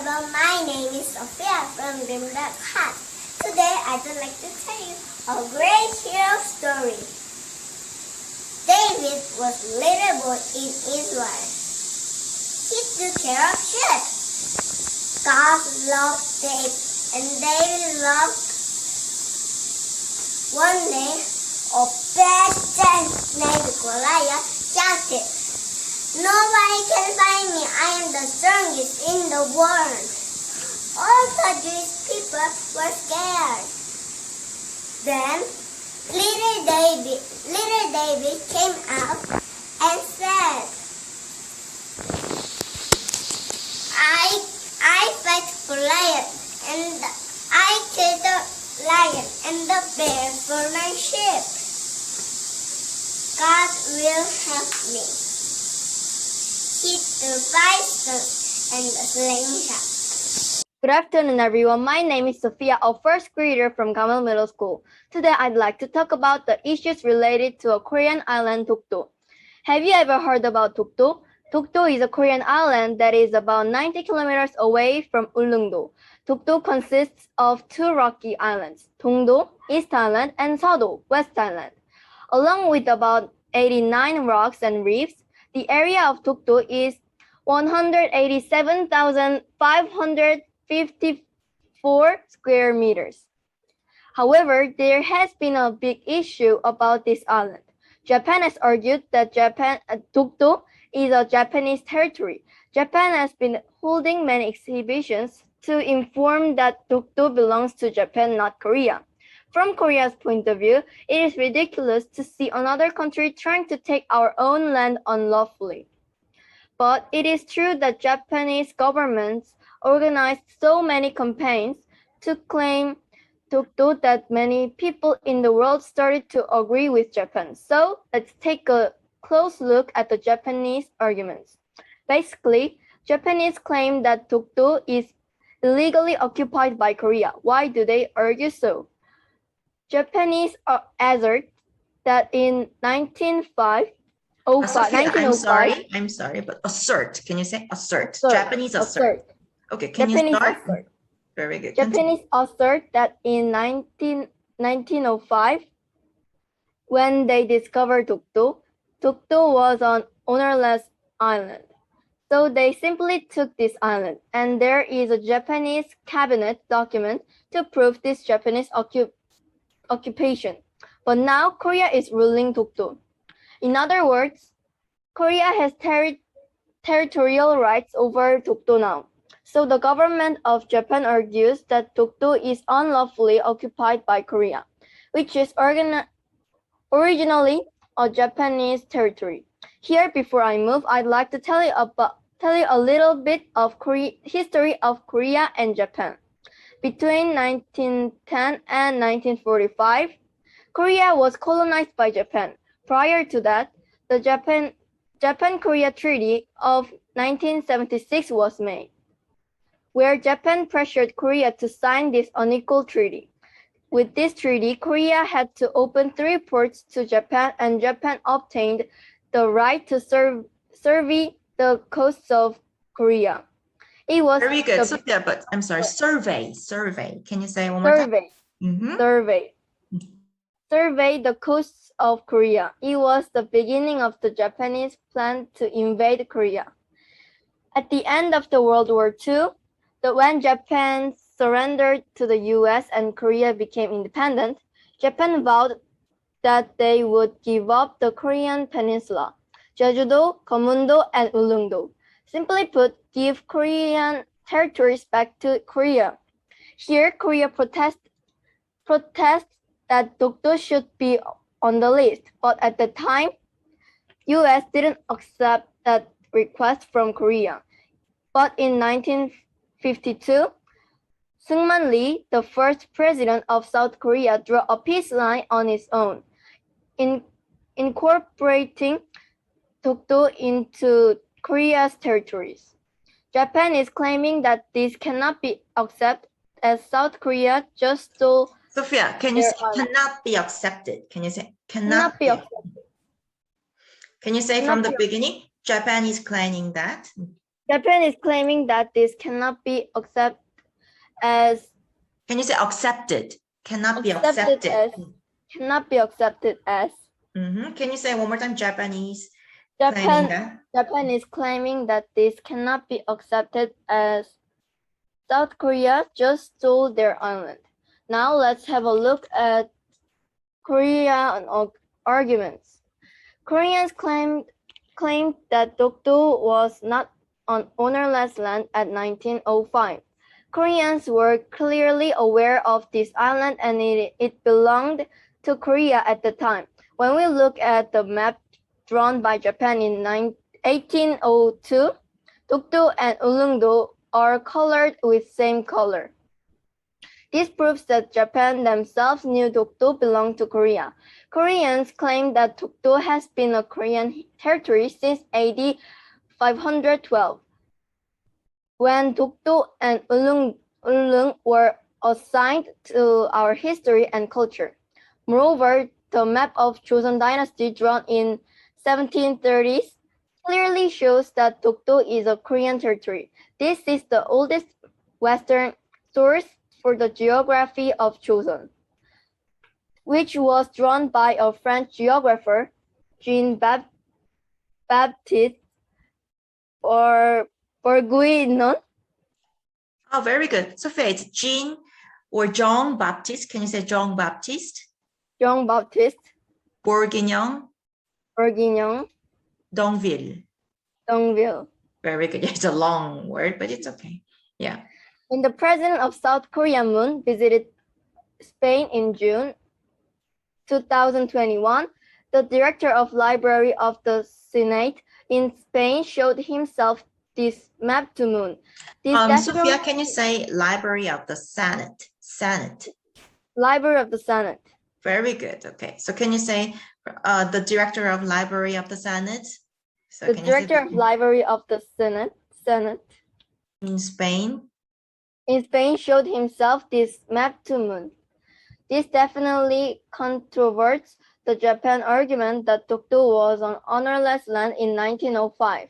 everyone, my name is Sophia from Grimdark Hat. Today I'd like to tell you a great hero story. David was a little boy in Israel. He took care of sheep. God loved David and David loved. One day, a bad giant named Goliath shouted, "Nobody can find me. I am the strongest in the world." All the Jewish people were scared. Then little David came out and said, I fight Goliath and I killed the lion and the bear for my sheep. God will help me. Hit the bison and the slingshot. Good afternoon, everyone. My name is Sophia, a first grader from Gamal Middle School. Today, I'd like to talk about the issues related to a Korean island, Dokdo. Have you ever heard about Dokdo? Dokdo is a Korean island that is about 90 kilometers away from Ulleungdo. Dokdo consists of two rocky islands, Dongdo, East Island, and Seodo, West Island. Along with about 89 rocks and reefs, the area of Dokdo is 187,554 square meters. However, there has been a big issue about this island. Japan has argued that Dokdo is a Japanese territory. Japan has been holding many exhibitions to inform that Dokdo belongs to Japan, not Korea. From Korea's point of view, it is ridiculous to see another country trying to take our own land unlawfully. But it is true that Japanese governments organized so many campaigns to claim Dokdo that many people in the world started to agree with Japan. So let's take a close look at the Japanese arguments. Basically, Japanese claim that Dokdo is illegally occupied by Korea. Why do they argue so? Japanese assert that in 1905, I'm sorry, but assert. Can you say assert? Japanese assert. Okay, can Japanese you start? Assert. Very good. Japanese assert that in 1905, when they discovered Dokdo, Dokdo was an ownerless island. So they simply took this island, and there is a Japanese cabinet document to prove this Japanese occupation. But now Korea is ruling Dokdo. In other words, Korea has territorial rights over Dokdo now. So the government of Japan argues that Dokdo is unlawfully occupied by Korea, which is originally a Japanese territory. Here, before I move, I'd like to tell you a little bit of history of Korea and Japan. Between 1910 and 1945, Korea was colonized by Japan. Prior to that, the Japan-Korea Treaty of 1976 was made, where Japan pressured Korea to sign this unequal treaty. With this treaty, Korea had to open 3 ports to Japan, and Japan obtained the right to survey the coasts of Korea. It was very good. Sophia, but I'm sorry, survey. Can you say one more time? Survey the coasts of Korea. It was the beginning of the Japanese plan to invade Korea. At the end of the World War II, when Japan surrendered to the US and Korea became independent, Japan vowed that they would give up the Korean peninsula, Jeju-do, Gyeonggi-do, and Ulleungdo. Simply put, give Korean territories back to Korea. Here, Korea protests that Dokdo should be on the list, but at the time, US didn't accept that request from Korea. But in 1952, Syngman Lee, the first president of South Korea, drew a peace line on his own, incorporating Dokdo into Korea's territories. Japan is claiming that this cannot be accepted as South Korea just stole. Sophia, can you say cannot be accepted? Can you say cannot be accepted? Can you say from the beginning? Japan is claiming that Japan is claiming that this cannot be accepted as. Can you say accepted? Cannot be Accepted accepted. as. Cannot be accepted as. Can you say one more time? Japanese claiming that? Japan is claiming that this cannot be accepted as South Korea just stole their island. Now let's have a look at Korean arguments. Koreans claimed that Dokdo was not on ownerless land at 1905. Koreans were clearly aware of this island and it belonged to Korea at the time. When we look at the map drawn by Japan in 1802, Dokdo and Ulleungdo are colored with same color. This proves that Japan themselves knew Dokdo belonged to Korea. Koreans claim that Dokdo has been a Korean territory since AD 512, when Dokdo and Ulleung were assigned to our history and culture. Moreover, the map of Joseon Dynasty drawn in 1730s clearly shows that Dokdo is a Korean territory. This is the oldest Western source for the geography of Joseon, which was drawn by a French geographer, Jean-Baptiste or Bourguignon. Oh, very good. Sophia, it's Jean or Jean Baptiste. Can you say Jean Baptiste? Jean Baptiste. Bourguignon. Bourguignon. Dongville. Dongville. Very good. It's a long word, but it's okay. Yeah. When the president of South Korea, Moon, visited Spain in June 2021, the director of Library of the Senate in Spain showed himself this map to Moon. Sophia, can you say Library of the Senate? Senate. Library of the Senate. Very good. Okay. So can you say the director of Library of the Senate? So the director of Library of the Senate. In Spain? In Spain showed himself this map to Moon. This definitely controverts the Japan argument that Dokdo was on ownerless land in 1905.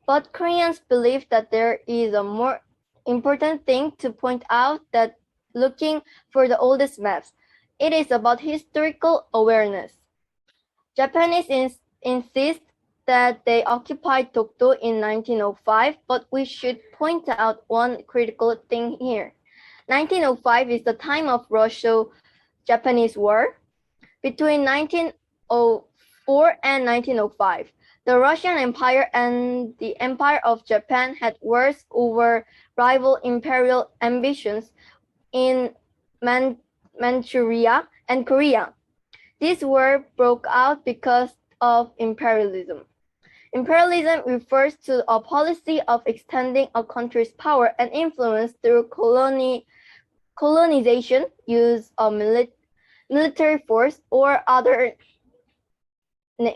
But Koreans believe that there is a more important thing to point out that looking for the oldest maps. It is about historical awareness. Japanese insist that they occupied Dokdo in 1905, but we should point out one critical thing here. 1905 is the time of Russo-Japanese War. Between 1904 and 1905, the Russian Empire and the Empire of Japan had wars over rival imperial ambitions in Manchuria and Korea. This war broke out because of imperialism. Imperialism refers to a policy of extending a country's power and influence through colonization, use of military force, or other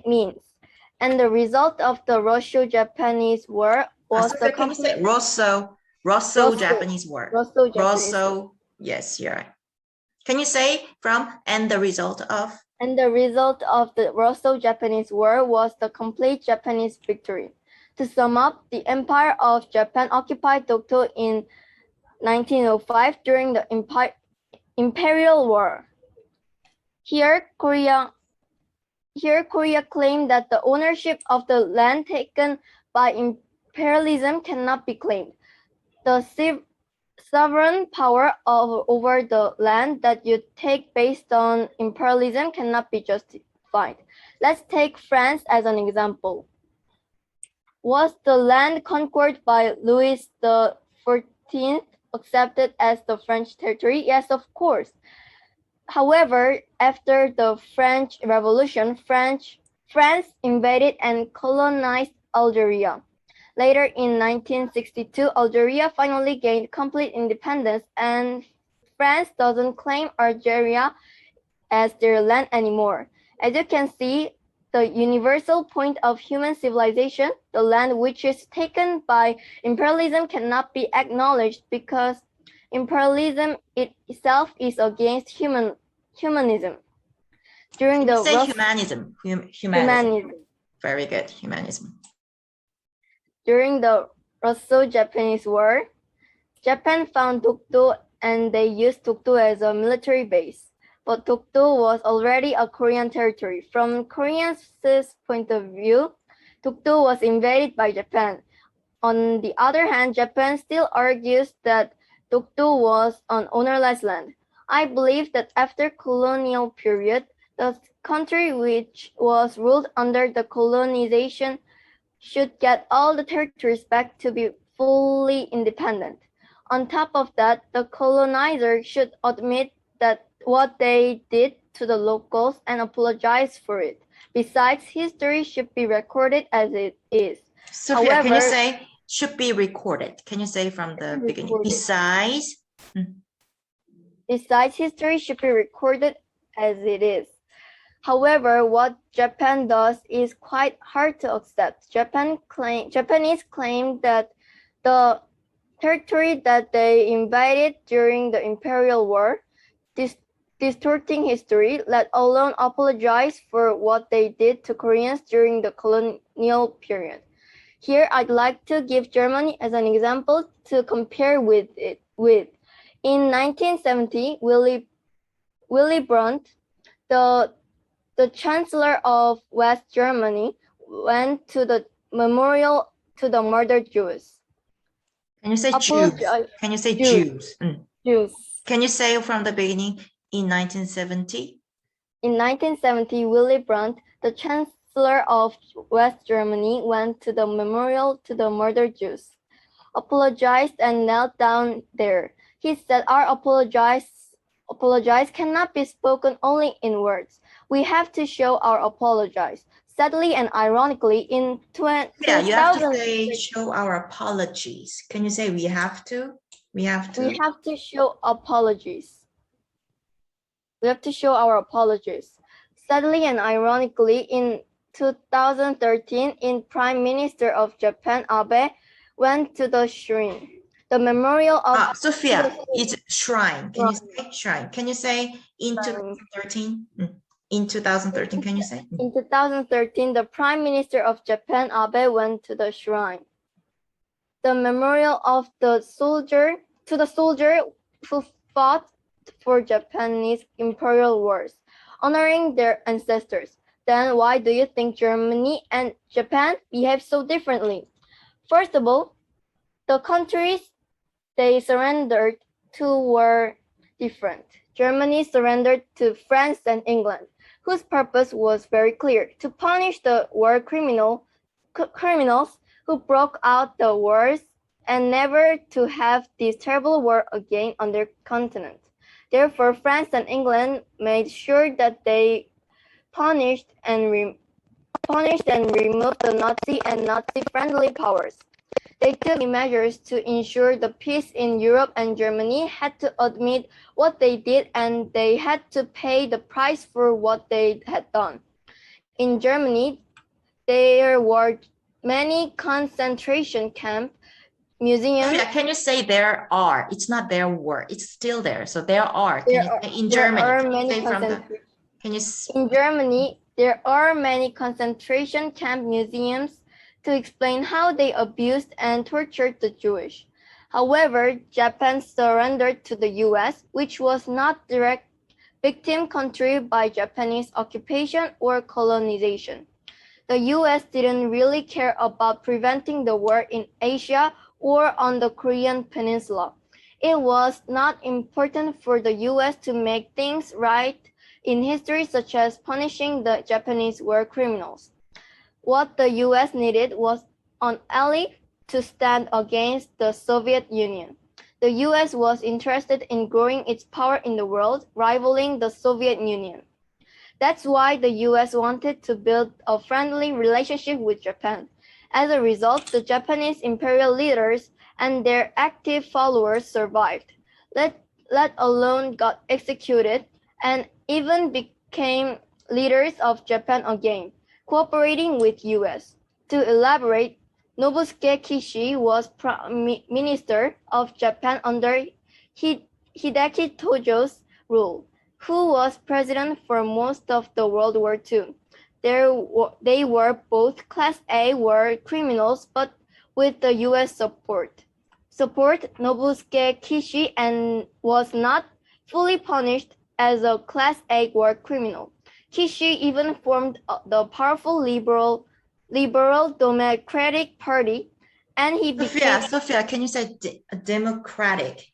means. And the result of the Russo-Japanese War was the can you say Russo-Japanese War? Russo, yes, you're right. Can you say from and the result of? And the result of the Russo-Japanese War was the complete Japanese victory. To sum up, the Empire of Japan occupied Dokdo in 1905 during the Imperial War. Here, Korea claimed that the ownership of the land taken by imperialism cannot be claimed. The sovereign power over the land that you take based on imperialism cannot be justified. Let's take France as an example. Was the land conquered by Louis XIV accepted as the French territory? Yes, of course. However, after the French Revolution, France invaded and colonized Algeria. Later in 1962, Algeria finally gained complete independence, and France doesn't claim Algeria as their land anymore. As you can see, the universal point of human civilization, the land which is taken by imperialism, cannot be acknowledged because imperialism itself is against humanism. During the humanism. Very good, humanism. During the Russo-Japanese War. Japan found Dokdo and they used Dokdo as a military base. But Dokdo was already a Korean territory. From Koreans' point of view, Dokdo was invaded by Japan. On the other hand, Japan still argues that Dokdo was an ownerless land. I believe that after colonial period, the country which was ruled under the colonization should get all the territories back to be fully independent. On top of that, the colonizer should admit that what they did to the locals and apologize for it. Besides, history should be recorded as it is. Sophia, However, can you say should be recorded? Can you say from the beginning? Recorded. Besides, history should be recorded as it is. However, what Japan does is quite hard to accept. Japanese claim that the territory that they invaded during the Imperial War, distorting history, let alone apologize for what they did to Koreans during the colonial period. Here, I'd like to give Germany as an example to compare with it. In 1970, Willy Brandt, the Chancellor of West Germany, went to the memorial to the murdered Jews. Can you say Jews? Can you say Jews? Jews. Can you say from the beginning in 1970? In 1970, Willy Brandt, the Chancellor of West Germany, went to the memorial to the murdered Jews, apologized and knelt down there. He said, "Our apologize cannot be spoken only in words. We have to show our apologies." Sadly and ironically, in Yeah, you have to say show our apologies. Can you say we have to? We have to show apologies. We have to show our apologies. Sadly and ironically, in 2013, Prime Minister of Japan, Abe, went to the shrine. The memorial of Sophia, it's shrine. Can you say shrine? Can you say in 2013? In 2013, can you say? In 2013, the Prime Minister of Japan, Abe, went to the shrine. The memorial of the soldier who fought for Japanese imperial wars, honoring their ancestors. Then why do you think Germany and Japan behave so differently? First of all, the countries they surrendered to were different. Germany surrendered to France and England, whose purpose was very clear: to punish the war criminals who broke out the wars and never to have this terrible war again on their continent. Therefore, France and England made sure that they punished and removed the Nazi and Nazi-friendly powers. They took measures to ensure the peace in Europe, and Germany had to admit what they did and they had to pay the price for what they had done. In Germany, there were many concentration camp, museums. Yeah, can you say there are? It's not there were, it's still there. So there are. Can you say in Germany? In Germany, there are many concentration camp museums to explain how they abused and tortured the Jewish. However, Japan surrendered to the US, which was not direct victim country by Japanese occupation or colonization. The US didn't really care about preventing the war in Asia or on the Korean Peninsula. It was not important for the US to make things right in history, such as punishing the Japanese war criminals. What the US needed was an ally to stand against the Soviet Union. The US was interested in growing its power in the world, rivaling the Soviet Union. That's why the US wanted to build a friendly relationship with Japan. As a result, the Japanese imperial leaders and their active followers survived, let alone got executed, and even became leaders of Japan again, cooperating with US. To elaborate, Nobusuke Kishi was Prime Minister of Japan under Hideki Tojo's rule, who was president for most of the World War II. They were both Class A war criminals, but with the U.S. support. Nobusuke Kishi and was not fully punished as a Class A war criminal. Kishi even formed the powerful liberal Democratic Party, and he became Sophia, can you say Democratic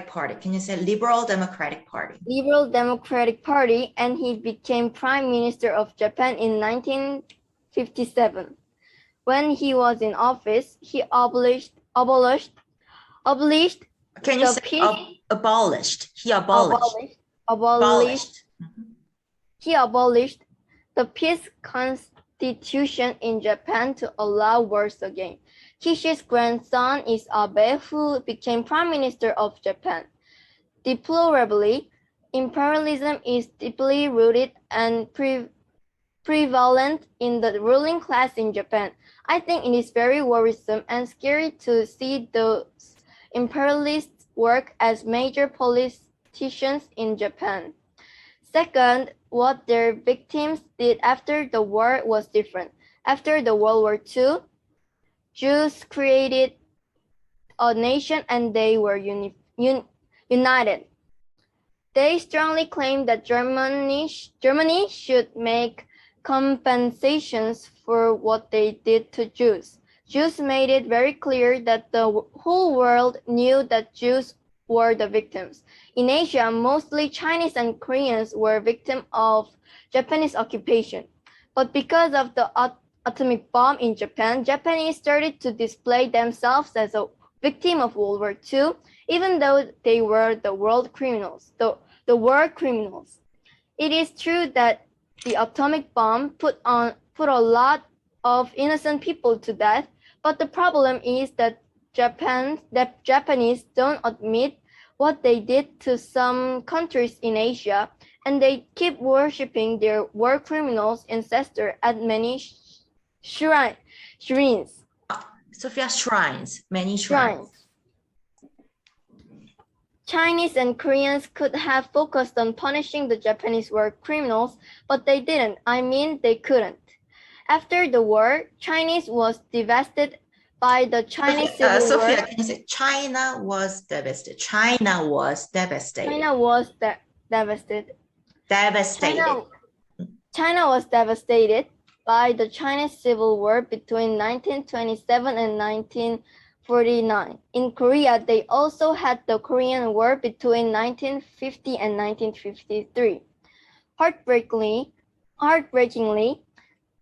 Party? Can you say Liberal Democratic Party? Liberal Democratic Party, and he became Prime Minister of Japan in 1957. When he was in office, he abolished. Can you say abolished? He abolished. He abolished the peace constitution in Japan to allow wars again. Kishi's grandson is Abe, who became Prime Minister of Japan. Deplorably, imperialism is deeply rooted and prevalent in the ruling class in Japan. I think it is very worrisome and scary to see those imperialists work as major politicians in Japan. Second, what their victims did after the war was different. After the World War II, Jews created a nation and they were united. They strongly claimed that Germany should make compensations for what they did to Jews. Jews made it very clear that the whole world knew that Jews were the victims. In Asia, mostly Chinese and Koreans were victims of Japanese occupation. But because of the atomic bomb in Japan, Japanese started to display themselves as a victim of World War II, even though they were the war criminals. It is true that the atomic bomb put a lot of innocent people to death, but the problem is that Japanese don't admit what they did to some countries in Asia, and they keep worshipping their war criminals' ancestors at many shrines. Sophia, shrines, many shrines. Chinese and Koreans could have focused on punishing the Japanese war criminals, but they didn't. I mean, they couldn't. After the war, Chinese was devastated by the Chinese Civil Sophia, War. can you say China was devastated? China was devastated. China was devastated. Devastated. China was devastated by the Chinese Civil War between 1927 and 1949. In Korea, they also had the Korean War between 1950 and 1953. Heartbreakingly,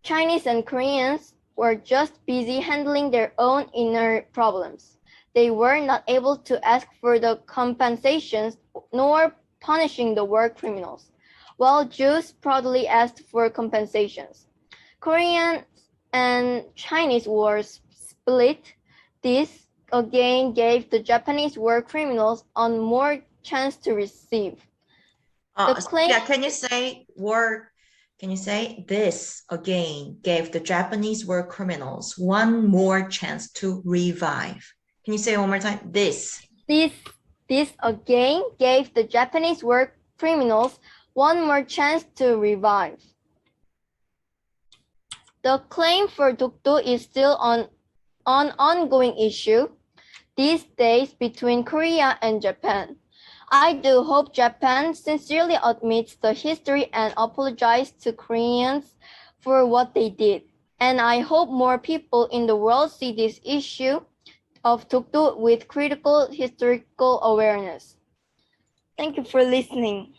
Chinese and Koreans were just busy handling their own inner problems. They were not able to ask for the compensations nor punishing the war criminals, while Jews proudly asked for compensations. Koreans and Chinese wars split. This again gave the Japanese war criminals one more chance to receive. Can you say this again gave the Japanese war criminals one more chance to revive? Can you say it one more time? This again gave the Japanese war criminals one more chance to revive. The claim for Dokdo is still an ongoing issue these days between Korea and Japan. I do hope Japan sincerely admits the history and apologizes to Koreans for what they did. And I hope more people in the world see this issue of Dokdo with critical historical awareness. Thank you for listening.